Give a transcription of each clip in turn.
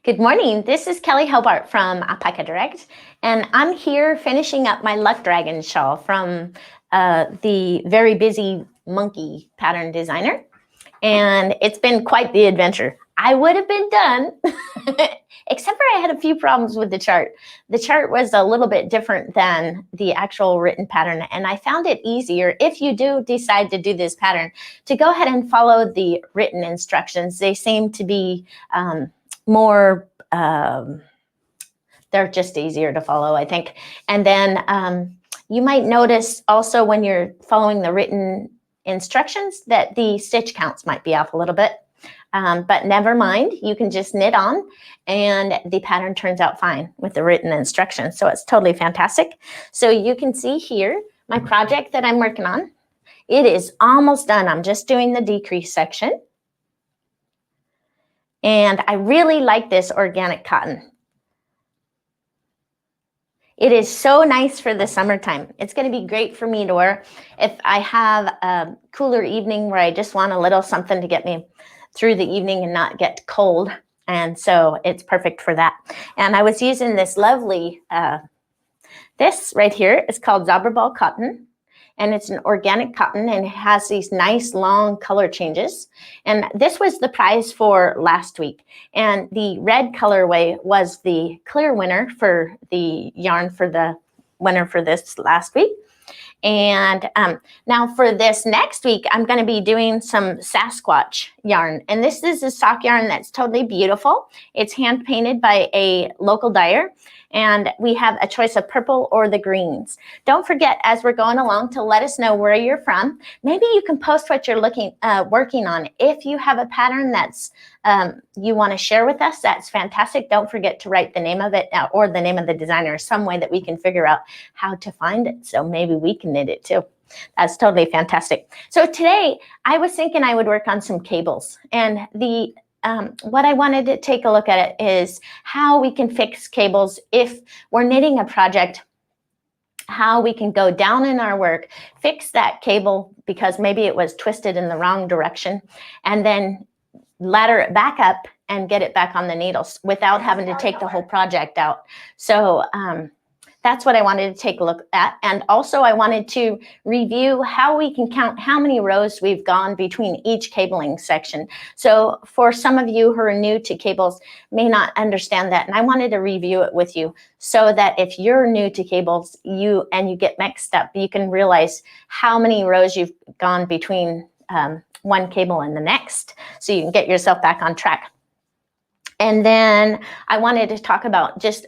Good morning. This is Kelley Hobart from Alpaca Direct, and I'm here finishing up my Luck Dragon shawl from the very busy monkey pattern designer, and it's been quite the adventure. I would have been done, except for I had a few problems with the chart. The chart was a little bit different than the actual written pattern, and I found it easier, if you do decide to do this pattern, to go ahead and follow the written instructions. They seem to be more, they're just easier to follow, I think. And then you might notice also when you're following the written instructions that the stitch counts might be off a little bit. But never mind, you can just knit on and the pattern turns out fine with the written instructions. So it's totally fantastic. So you can see here my project that I'm working on. It is almost done. I'm just doing the decrease section. And I really like this organic cotton. It is so nice for the summertime. It's going to be great for me to wear if I have a cooler evening where I just want a little something to get me through the evening and not get cold. And so it's perfect for that. And I was using this lovely, this right here is called Zauberball cotton. And it's an organic cotton and it has these nice long color changes. And this was the prize for last week. And the red colorway was the clear winner for the yarn for the winner for this last week. And now for this next week, I'm going to be doing some Sasquatch yarn. And this is a sock yarn that's totally beautiful. It's hand painted by a local dyer. And we have a choice of purple or the greens. Don't forget, as we're going along, to let us know where you're from. Maybe you can post what you're working on. If you have a pattern that's you want to share with us, that's fantastic. Don't forget to write the name of it or the name of the designer, some way that we can figure out how to find it. So maybe we can knit it too. That's totally fantastic. So today I was thinking I would work on some cables, and what I wanted to take a look at it is how we can fix cables if we're knitting a project, how we can go down in our work, fix that cable because maybe it was twisted in the wrong direction, and then ladder it back up and get it back on the needles without having to take the whole project out. So that's what I wanted to take a look at. And also I wanted to review how we can count how many rows we've gone between each cabling section. So for some of you who are new to cables may not understand that. And I wanted to review it with you so that if you're new to cables you get mixed up, you can realize how many rows you've gone between one cable and the next, so you can get yourself back on track. And then I wanted to talk about just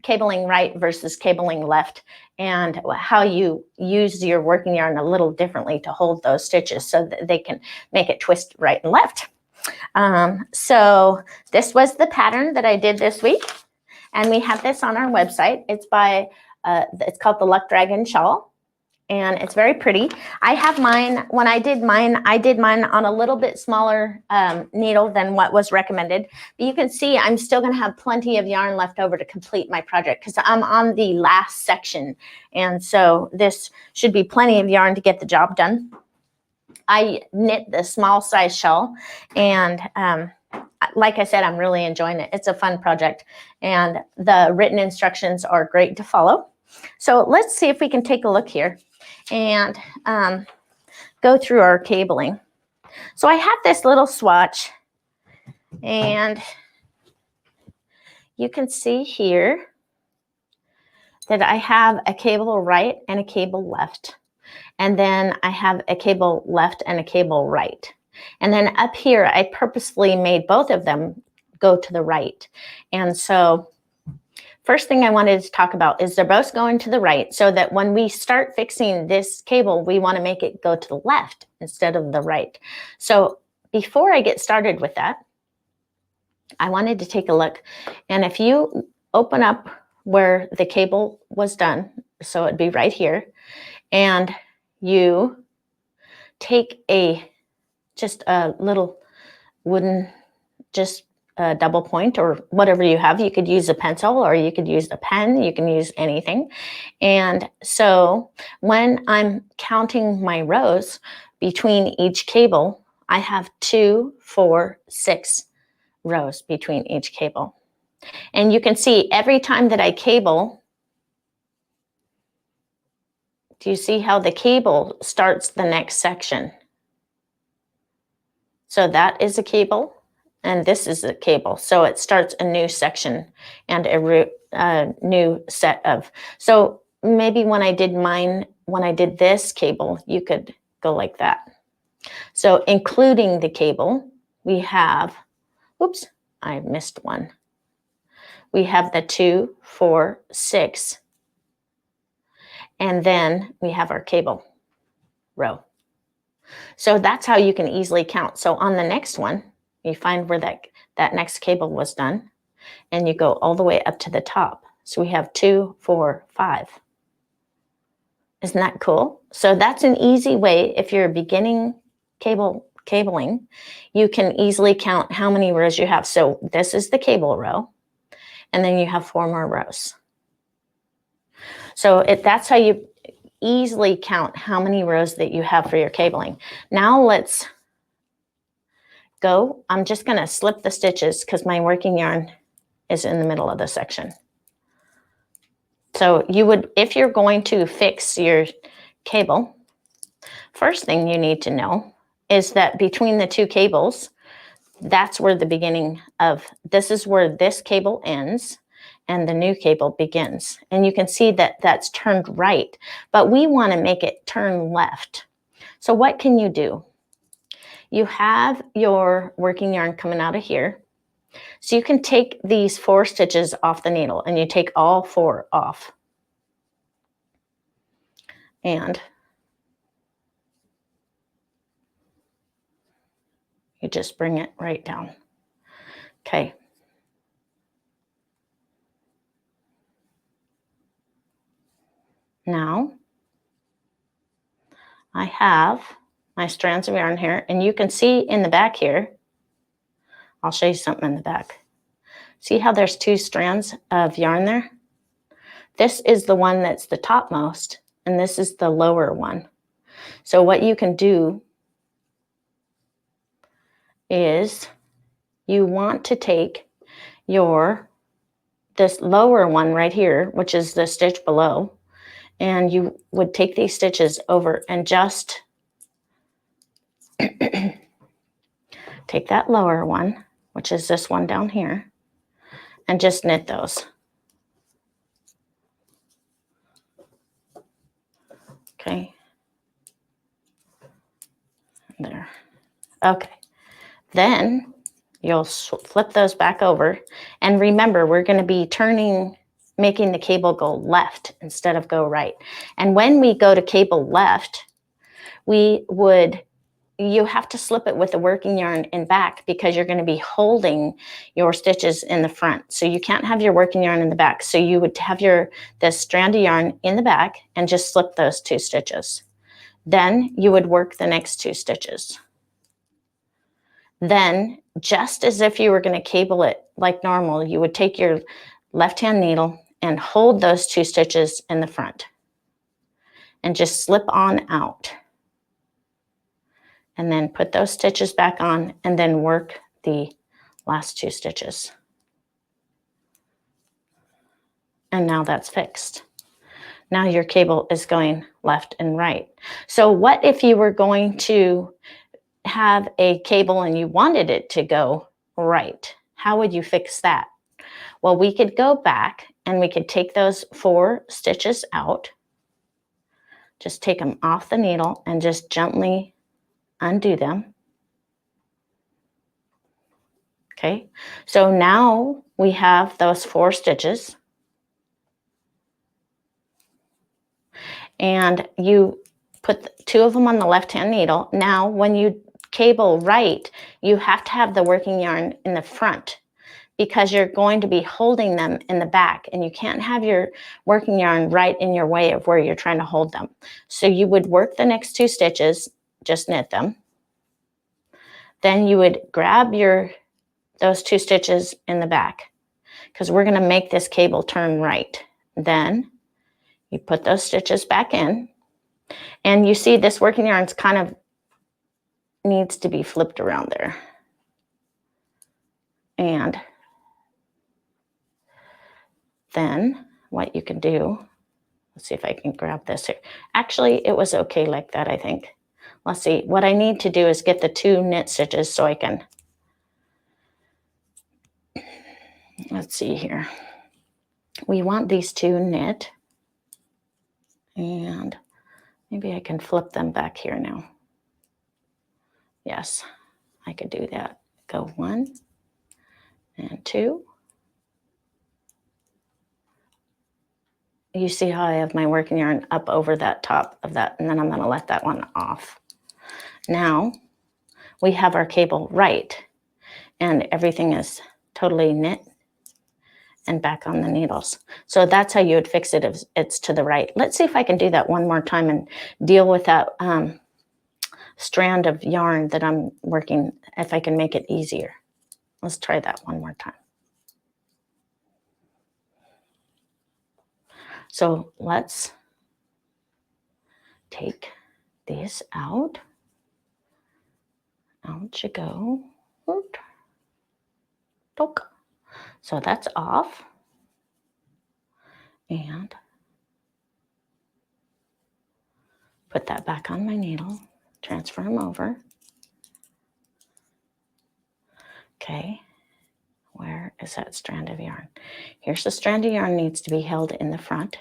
cabling right versus cabling left and how you use your working yarn a little differently to hold those stitches so that they can make it twist right and left. So this was the pattern that I did this week. And we have this on our website. It's by, it's called the Luck Dragon Shawl. And it's very pretty. I have mine, when I did mine on a little bit smaller needle than what was recommended. But you can see I'm still gonna have plenty of yarn left over to complete my project because I'm on the last section. And so this should be plenty of yarn to get the job done. I knit the small size shawl and like I said, I'm really enjoying it. It's a fun project and the written instructions are great to follow. So let's see if we can take a look here and go through our cabling. So I have this little swatch and you can see here that I have a cable right and a cable left. And then I have a cable left and a cable right. And then up here, I purposefully made both of them go to the right. And so first thing I wanted to talk about is they're both going to the right so that when we start fixing this cable, we want to make it go to the left instead of the right. So before I get started with that, I wanted to take a look. And if you open up where the cable was done, so it'd be right here, and you take just a little wooden, just a double point or whatever you have. You could use a pencil or you could use a pen. You can use anything. And so when I'm counting my rows between each cable, I have 2, 4, 6 rows between each cable. And you can see every time that I cable, do you see how the cable starts the next section? So that is a cable, and this is a cable. So it starts a new section and a new set of. So maybe when I did this cable, you could go like that. So including the cable, we have, oops, I missed one. We have the 2, 4, 6, and then we have our cable row. So that's how you can easily count. So on the next one, you find where that next cable was done, and you go all the way up to the top. So we have 2, 4, 5. Isn't that cool? So that's an easy way, if you're beginning cabling, you can easily count how many rows you have. So this is the cable row, and then you have 4 more rows. So that's how you easily count how many rows that you have for your cabling. Now let's go. I'm just going to slip the stitches because my working yarn is in the middle of the section. So you would, if you're going to fix your cable, first thing you need to know is that between the 2 cables, that's where the beginning of, this is where this cable ends and the new cable begins. And you can see that that's turned right, but we want to make it turn left. So what can you do? You have your working yarn coming out of here. So you can take these 4 stitches off the needle, and you take all 4 off. And you just bring it right down. Okay. Now I have my strands of yarn here, and you can see in the back here, I'll show you something in the back. See how there's 2 strands of yarn there? This is the one that's the topmost, and this is the lower one. So what you can do is you want to take this lower one right here, which is the stitch below, and you would take these stitches over and just take that lower one, which is this one down here, and just knit those. Okay. There. Okay. Then you'll flip those back over. And remember, we're going to be making the cable go left instead of go right. And when we go to cable left, you have to slip it with the working yarn in back because you're going to be holding your stitches in the front. So you can't have your working yarn in the back. So you would have this strand of yarn in the back and just slip those 2 stitches. Then you would work the next 2 stitches. Then, just as if you were going to cable it like normal, you would take your left-hand needle and hold those 2 stitches in the front and just slip on out. And then put those stitches back on and then work the last 2 stitches. And now that's fixed. Now your cable is going left and right. So what if you were going to have a cable and you wanted it to go right? How would you fix that? Well, we could go back and we could take those 4 stitches out. Just take them off the needle and just gently undo them. Okay, so now we have those 4 stitches. And you put 2 of them on the left-hand needle. Now, when you cable right, you have to have the working yarn in the front because you're going to be holding them in the back, and you can't have your working yarn right in your way of where you're trying to hold them. So you would work the next 2 stitches, just knit them. Then you would grab those 2 stitches in the back because we're going to make this cable turn right. Then you put those stitches back in, and you see this working yarn's kind of needs to be flipped around there. And then what you can do, let's see if I can grab this here. Actually, it was okay like that, I think. Let's see. What I need to do is get the 2 knit stitches so I can, let's see here. We want these 2 knit, and maybe I can flip them back here now. Yes, I could do that. Go 1 and 2. You see how I have my working yarn up over that top of that, and then I'm going to let that one off. Now we have our cable right, and everything is totally knit and back on the needles. So that's how you would fix it if it's to the right. Let's see if I can do that one more time and deal with that strand of yarn that I'm working, if I can make it easier. Let's try that one more time. So let's take these out. Out you go. So that's off. And put that back on my needle. Transfer them over. Okay. Where is that strand of yarn? Here's the strand of yarn needs to be held in the front.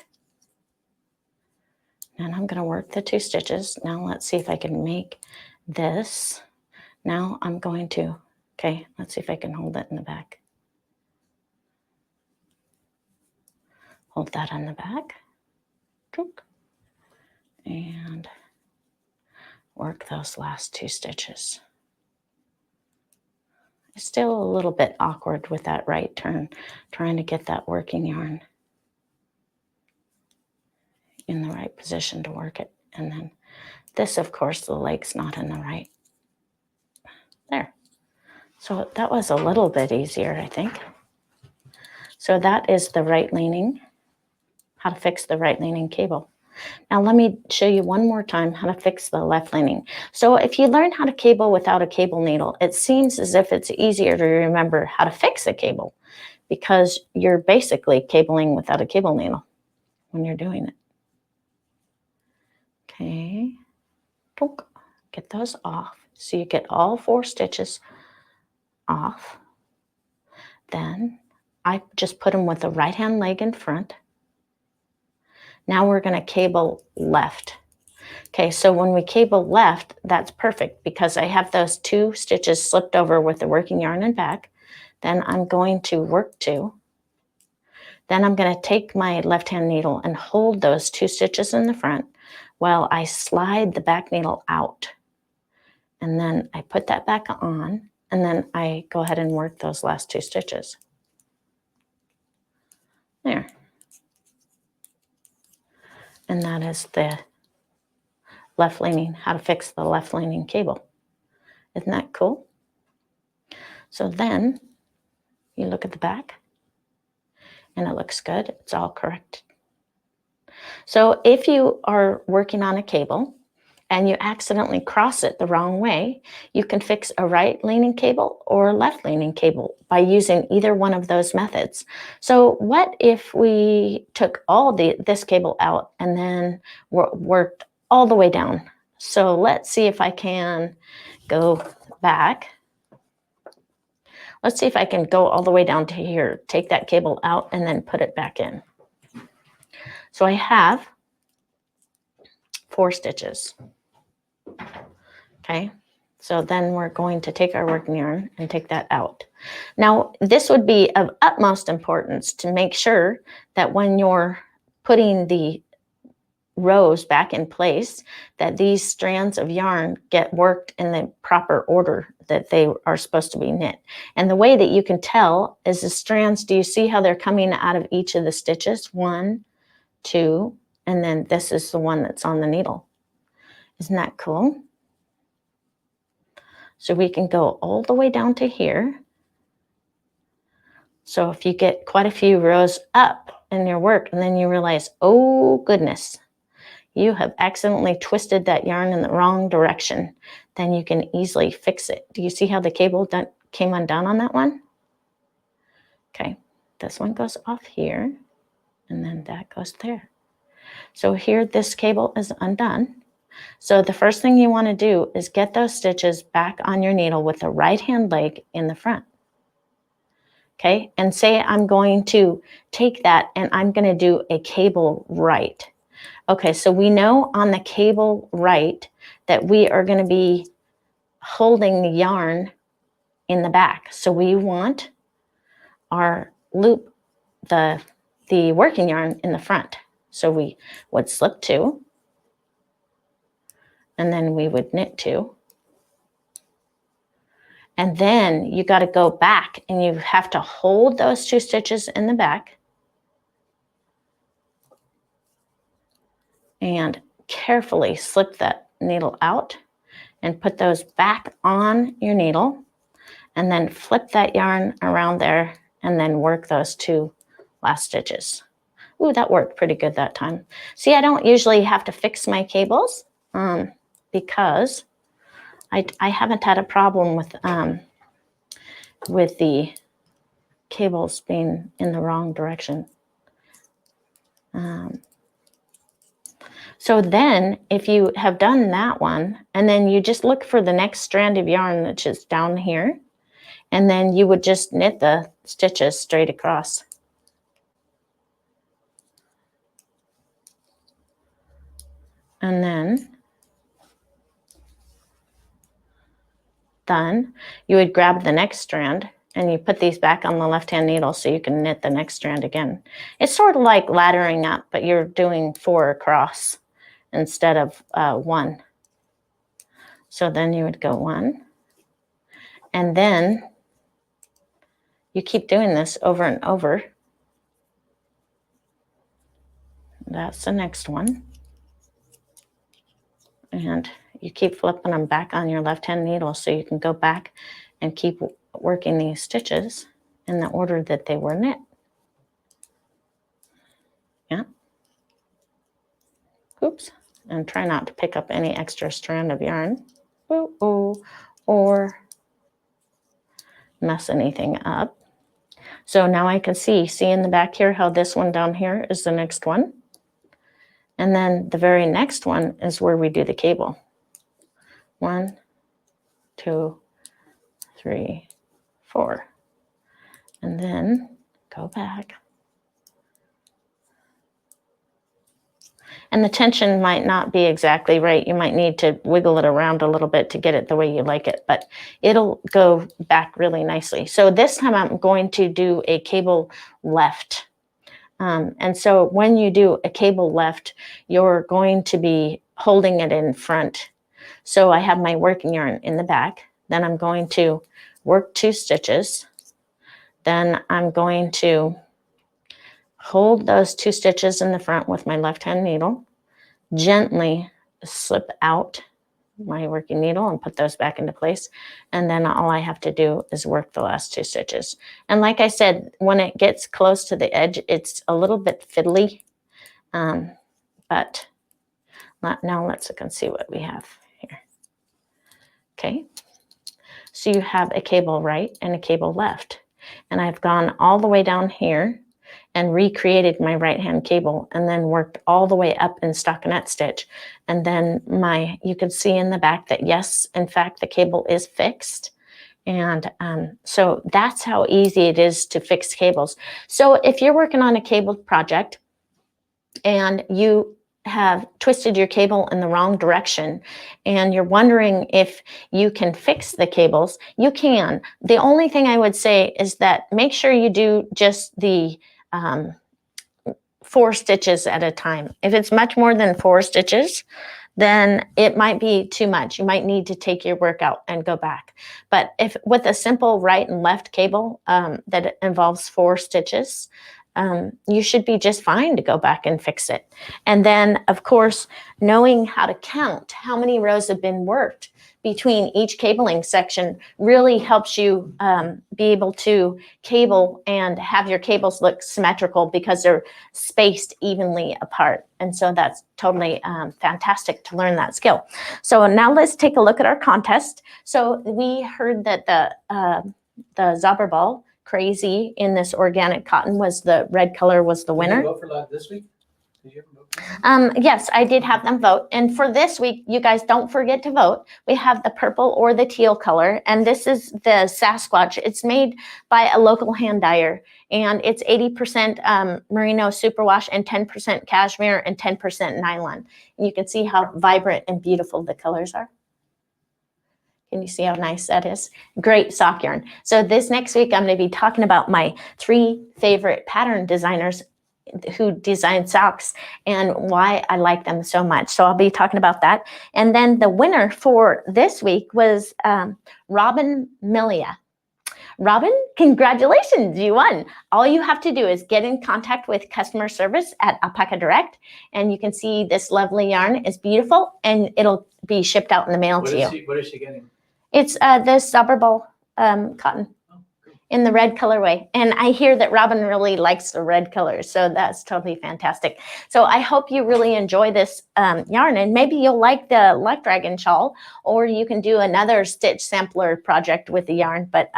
And I'm going to work the 2 stitches. Now let's see if I can make this. Now I'm going to, okay, let's see if I can hold it in the back. Hold that on the back. And work those last 2 stitches. It's still a little bit awkward with that right turn, trying to get that working yarn in the right position to work it. And then this, of course, the leg's not in the right. There. So that was a little bit easier, I think. So that is the right leaning, how to fix the right leaning cable. Now let me show you one more time how to fix the left leaning. So if you learn how to cable without a cable needle, it seems as if it's easier to remember how to fix a cable because you're basically cabling without a cable needle when you're doing it. Okay, get those off. So you get all 4 stitches off. Then I just put them with the right hand leg in front. Now we're going to cable left. Okay, so when we cable left, that's perfect because I have those 2 stitches slipped over with the working yarn and back. Then I'm going to work 2. Then I'm going to take my left hand needle and hold those 2 stitches in the front while I slide the back needle out. And then I put that back on, and then I go ahead and work those last 2 stitches. There. And that is the left leaning, how to fix the left leaning cable. Isn't that cool? So then you look at the back and it looks good. It's all correct. So if you are working on a cable and you accidentally cross it the wrong way, you can fix a right leaning cable or a left leaning cable by using either one of those methods. So what if we took all this cable out and then worked all the way down? So let's see if I can go back. Let's see if I can go all the way down to here, take that cable out and then put it back in. So I have 4 stitches. Okay, so then we're going to take our working yarn and take that out. Now, this would be of utmost importance to make sure that when you're putting the rows back in place, that these strands of yarn get worked in the proper order that they are supposed to be knit. And the way that you can tell is the strands, do you see how they're coming out of each of the stitches? 1, 2, and then this is the one that's on the needle. Isn't that cool? So we can go all the way down to here. So if you get quite a few rows up in your work and then you realize, oh goodness, you have accidentally twisted that yarn in the wrong direction, then you can easily fix it. Do you see how the cable came undone on that one? Okay, this one goes off here. and then that goes there. So here this cable is undone. So the first thing you want to do is get those stitches back on your needle with the right hand leg in the front. Okay, and say I'm going to take that and I'm going to do a cable right. Okay, so we know on the cable right that we are going to be holding the yarn in the back. So we want our loop, the working yarn in the front. So we would slip 2, and then we would knit 2. And then you got to go back and you have to hold those 2 stitches in the back and carefully slip that needle out and put those back on your needle, and then flip that yarn around there and then work those 2 last stitches. Ooh, that worked pretty good that time. See, I don't usually have to fix my cables because I haven't had a problem with the cables being in the wrong direction. So then if you have done that one, and then you just look for the next strand of yarn that's just down here, and then you would just knit the stitches straight across. And then done, you would grab the next strand and you put these back on the left-hand needle so you can knit the next strand again. It's sort of like laddering up, but you're doing 4 across instead of 1. So then you would go 1, and then you keep doing this over and over. That's the next one. And you keep flipping them back on your left-hand needle so you can go back and keep working these stitches in the order that they were knit. Yeah. Oops. And try not to pick up any extra strand of yarn. Ooh, or mess anything up. So now I can see in the back here how this one down here is the next one. And then the very next one is where we do the cable. 1, 2, 3, 4. And then go back. And the tension might not be exactly right. You might need to wiggle it around a little bit to get it the way you like it, but it'll go back really nicely. So this time I'm going to do a cable left. And so when you do a cable left, you're going to be holding it in front. So I have my working yarn in the back. Then I'm going to work 2 stitches. Then I'm going to hold those 2 stitches in the front with my left-hand needle, gently slip out my working needle and put those back into place. And then all I have to do is work the last 2 stitches. And like I said, when it gets close to the edge, it's a little bit fiddly. But now let's look and see what we have here. Okay. So you have a cable right and a cable left. And I've gone all the way down here and recreated my right hand cable and then worked all the way up in stockinette stitch. And then you can see in the back that yes, in fact, the cable is fixed. And so that's how easy it is to fix cables. So if you're working on a cable project and you have twisted your cable in the wrong direction and you're wondering if you can fix the cables, you can. The only thing I would say is that make sure you do just the 4 stitches at a time. If it's much more than 4 stitches, then it might be too much. You might need to take your work out and go back. But if with a simple right and left cable that involves 4 stitches, you should be just fine to go back and fix it. And then, of course, knowing how to count how many rows have been worked between each cabling section really helps you be able to cable and have your cables look symmetrical because they're spaced evenly apart. And so that's totally fantastic to learn that skill. So now let's take a look at our contest. So we heard that the Zauberball crazy in this organic cotton was the red color was the winner. Did you vote for that this week? Did you have a vote? Yes, I did have them vote. And for this week, you guys don't forget to vote. We have the purple or the teal color, and this is the Sasquatch. It's made by a local hand dyer, and it's 80% merino superwash and 10% cashmere and 10% nylon. And you can see how vibrant and beautiful the colors are. Can you see how nice that is? Great sock yarn. So this next week, I'm going to be talking about my 3 favorite pattern designers who design socks and why I like them so much. So I'll be talking about that. And then the winner for this week was Robin Milia. Robin, congratulations, you won. All you have to do is get in contact with customer service at Alpaca Direct, and you can see this lovely yarn is beautiful, and it'll be shipped out in the mail to you. What is she getting? It's this Zobber Ball cotton in the red colorway. And I hear that Robin really likes the red colors, so that's totally fantastic. So I hope you really enjoy this yarn, and maybe you'll like the Luck Dragon shawl, or you can do another stitch sampler project with the yarn. But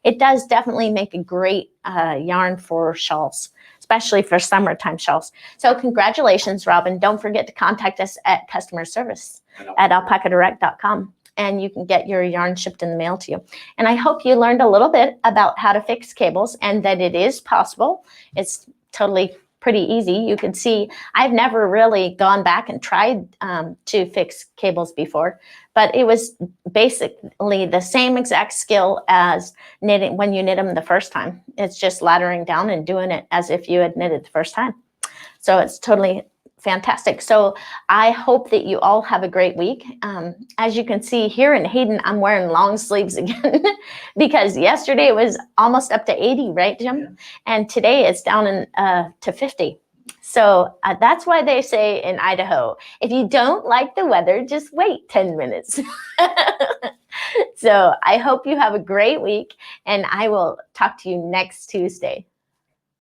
it does definitely make a great yarn for shawls, especially for summertime shawls. So congratulations, Robin. Don't forget to contact us at customer service at alpacadirect.com. And you can get your yarn shipped in the mail to you. And I hope you learned a little bit about how to fix cables and that it is possible. It's totally pretty easy. You can see I've never really gone back and tried to fix cables before, but it was basically the same exact skill as knitting when you knit them the first time. It's just laddering down and doing it as if you had knitted the first time. So it's totally fantastic. So I hope that you all have a great week. As you can see here in Hayden, I'm wearing long sleeves again because yesterday it was almost up to 80, right, Jim? Yeah. And today it's down to 50. So that's why they say in Idaho, if you don't like the weather, just wait 10 minutes. So I hope you have a great week, and I will talk to you next Tuesday.